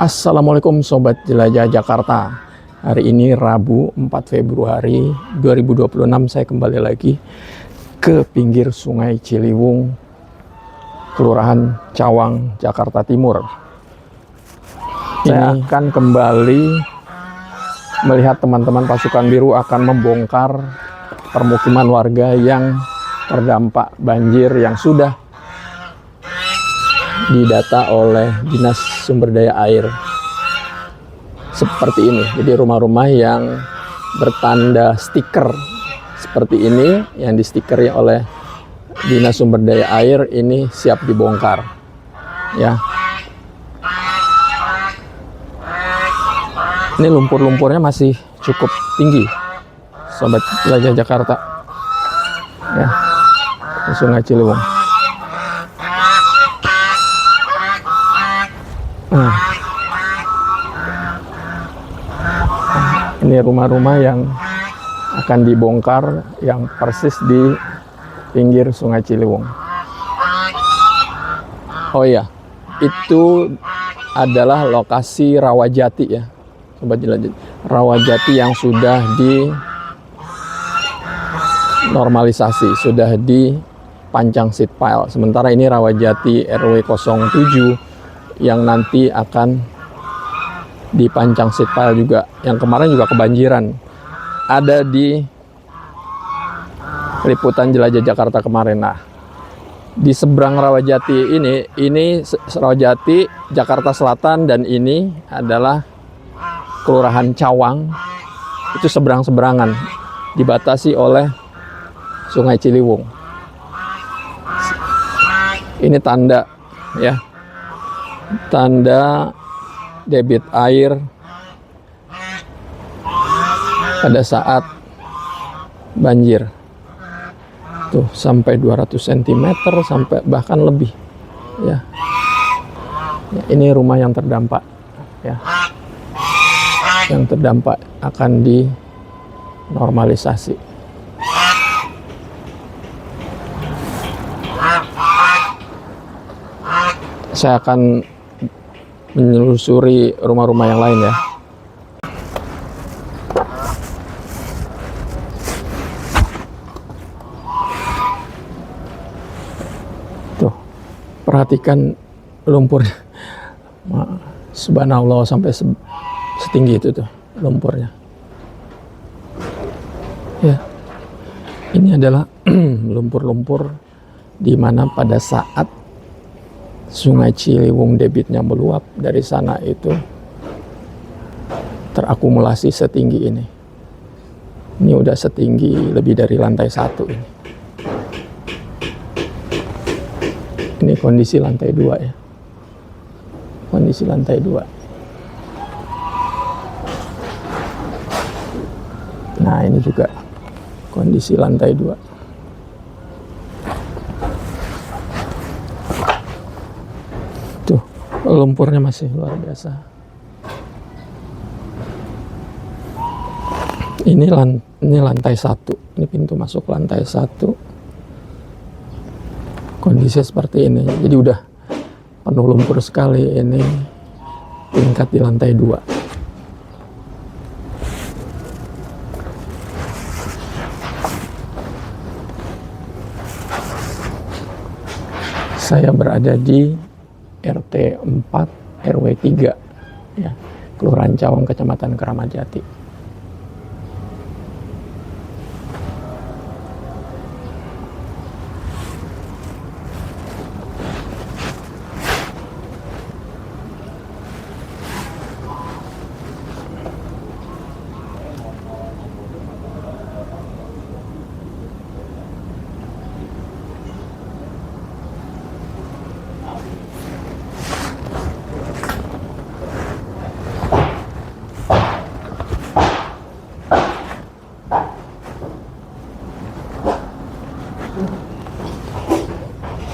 Assalamualaikum Sobat Jelajah Jakarta. Hari ini Rabu 4 Februari 2026 saya kembali lagi ke pinggir Sungai Ciliwung, Kelurahan Cawang, Jakarta Timur. Saya akan kembali melihat teman-teman pasukan biru akan membongkar permukiman warga yang terdampak banjir yang sudah didata oleh Dinas Sumber Daya Air seperti ini. Jadi rumah-rumah yang bertanda stiker seperti ini yang distikeri oleh Dinas Sumber Daya Air ini siap dibongkar ya. Ini lumpur-lumpurnya masih cukup tinggi Sobat Jelajah Jakarta ya, di Sungai Ciliwung. Ini rumah-rumah yang akan dibongkar yang persis di pinggir Sungai Ciliwung. Oh iya, itu adalah lokasi Rawajati ya, Sobat Jelajah. Rawajati yang sudah dinormalisasi, sudah dipancang seat pile. Sementara ini Rawajati RW 07 yang nanti akan dipancang seat pile juga, yang kemarin juga kebanjiran. Ada di liputan Jelajah Jakarta kemarin. Nah, di seberang Rawajati ini Rawajati Jakarta Selatan, dan ini adalah Kelurahan Cawang. Itu seberang-seberangan, dibatasi oleh Sungai Ciliwung. Ini tanda ya, tanda debit air pada saat banjir. Tuh sampai 200 cm sampai bahkan lebih ya. Ini rumah yang terdampak ya. Yang terdampak akan dinormalisasi. Saya akan menelusuri rumah-rumah yang lain ya. Tuh, perhatikan lumpurnya. Subhanallah, sampai setinggi itu tuh lumpurnya. Ya. Ini adalah lumpur-lumpur di mana pada saat Sungai Ciliwung debitnya meluap dari sana itu terakumulasi setinggi ini. Ini udah setinggi lebih dari lantai 1 ini. Ini kondisi lantai 2 ya. Kondisi lantai 2. Nah, ini juga kondisi lantai 2. Lumpurnya masih luar biasa. Ini lantai 1. Ini pintu masuk lantai 1. Kondisi seperti ini. Jadi udah penuh lumpur sekali. Ini tingkat di lantai 2. Saya berada di RT 4 RW 3 ya, Kelurahan Cawang, Kecamatan Keramat Jati.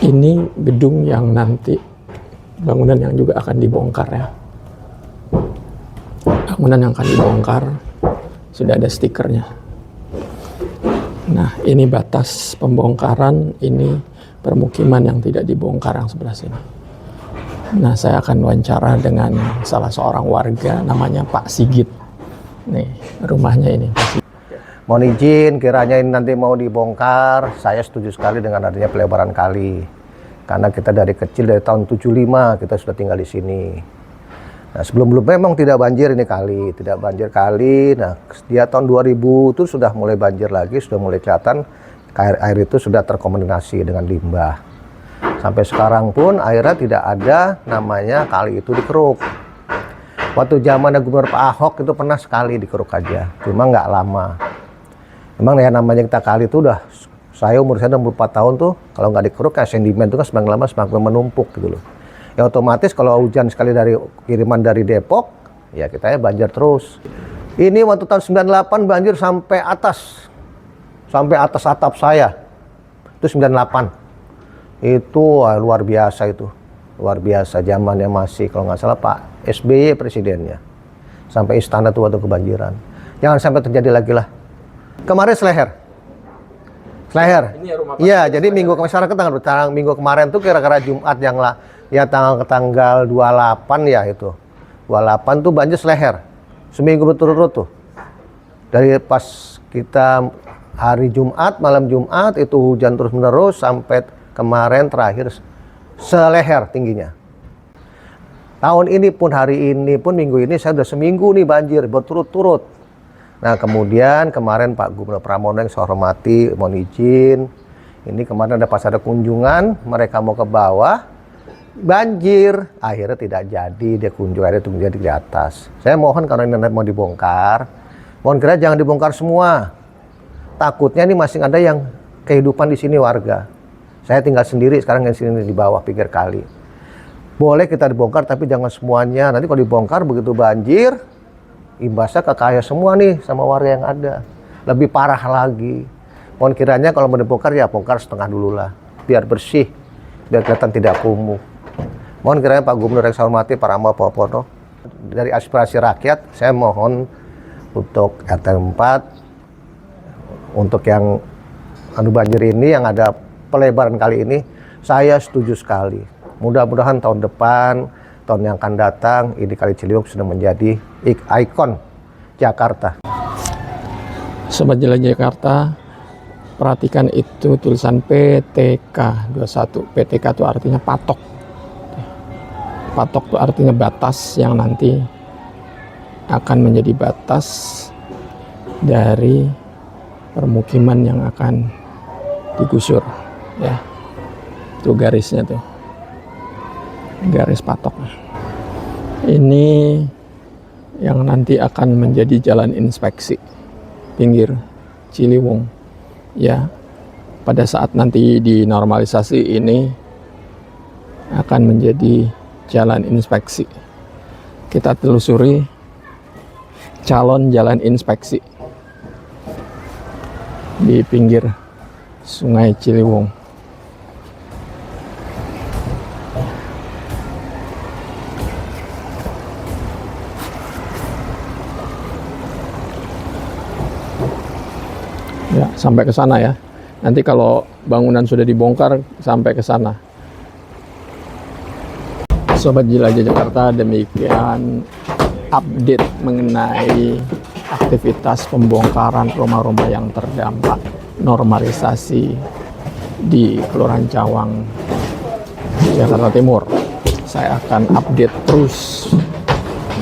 Ini gedung yang nanti, bangunan yang juga akan dibongkar ya. Bangunan yang akan dibongkar sudah ada stikernya. Nah, ini batas pembongkaran, ini permukiman yang tidak dibongkar yang sebelah sini. Nah, saya akan wawancara dengan salah seorang warga namanya Pak Sigit. Nih, rumahnya ini. Mohon izin, kiranya ini nanti mau dibongkar, saya setuju sekali dengan adanya pelebaran kali. Karena kita dari kecil, dari tahun 75, kita sudah tinggal di sini. Nah, sebelum-belum memang tidak banjir ini kali, tidak banjir kali. Nah, dia tahun 2000 itu sudah mulai banjir lagi, sudah mulai kelihatan air itu sudah terkontaminasi dengan limbah. Sampai sekarang pun airnya tidak ada namanya kali itu dikeruk. Waktu zaman Gubernur Pak Ahok itu pernah sekali dikeruk aja, cuma nggak lama. Memang ya namanya kita kali itu udah, saya umur saya 64 tahun tuh, kalau nggak dikeruk kayak sedimen itu kan semakin lama semakin menumpuk gitu loh. Ya otomatis kalau hujan sekali dari kiriman dari Depok, ya kita ya banjir terus. Ini waktu tahun 98 banjir sampai atas atap saya. Itu 98. Itu luar biasa itu. Luar biasa zamannya masih kalau nggak salah Pak SBY presidennya. Sampai istana tuh waktu kebanjiran. Jangan sampai terjadi lagi lah. Kemarin Seleher. Iya, jadi minggu masyarakat tanggal minggu kemarin tuh kira-kira Jumat yang lah, ya tanggal 28 ya itu. 28 tuh banjir Seleher. Seminggu berturut-turut tuh. Dari pas kita hari Jumat, malam Jumat itu hujan terus-menerus sampai kemarin terakhir Seleher tingginya. Tahun ini pun, hari ini pun, minggu ini saya udah seminggu nih banjir berturut-turut. Nah kemudian kemarin Pak Gubernur Pramono yang saya hormati, mohon izin, ini kemarin pas ada kunjungan, mereka mau ke bawah, banjir, akhirnya tidak jadi, dia kunjung, akhirnya itu menjadi di atas. Saya mohon kalau ini mau dibongkar, mohon kira jangan dibongkar semua. Takutnya ini masih ada yang kehidupan di sini warga. Saya tinggal sendiri sekarang yang sini di bawah pinggir kali. Boleh kita dibongkar tapi jangan semuanya. Nanti kalau dibongkar begitu banjir, imbasnya ke kaya semua nih sama warga yang ada. Lebih parah lagi. Mohon kiranya kalau mau dibongkar ya bongkar setengah dulu lah. Biar bersih, biar kelihatan tidak kumuh. Mohon kiranya Pak Gubernur yang saya hormati, Pak Rama Popono, dari aspirasi rakyat, saya mohon untuk RT 4, untuk yang banjir ini, yang ada pelebaran kali ini, saya setuju sekali. Mudah-mudahan tahun depan, tahun yang akan datang, ini Kali Ciliwung sudah menjadi ikon Jakarta. Sobat Jelajah Jakarta, perhatikan itu tulisan PTK 21. PTK itu artinya patok. Patok itu artinya batas yang nanti akan menjadi batas dari permukiman yang akan digusur. Ya, itu garisnya tuh. Garis patok. Ini yang nanti akan menjadi jalan inspeksi pinggir Ciliwung. Ya, pada saat nanti dinormalisasi ini akan menjadi jalan inspeksi. Kita telusuri calon jalan inspeksi di pinggir Sungai Ciliwung. Ya, sampai ke sana ya. Nanti kalau bangunan sudah dibongkar sampai ke sana. Sobat Jelajah Jakarta, demikian update mengenai aktivitas pembongkaran rumah-rumah yang terdampak normalisasi di Kelurahan Cawang, Jakarta Timur. Saya akan update terus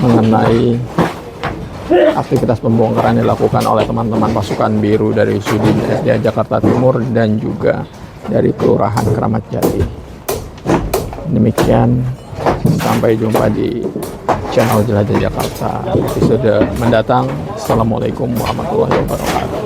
mengenai aktivitas pembongkaran yang dilakukan oleh teman-teman pasukan biru dari Sudin SDA Jakarta Timur dan juga dari Kelurahan Keramat Jati. Demikian, sampai jumpa di channel Jelajah Jakarta episode mendatang. Assalamualaikum warahmatullahi wabarakatuh.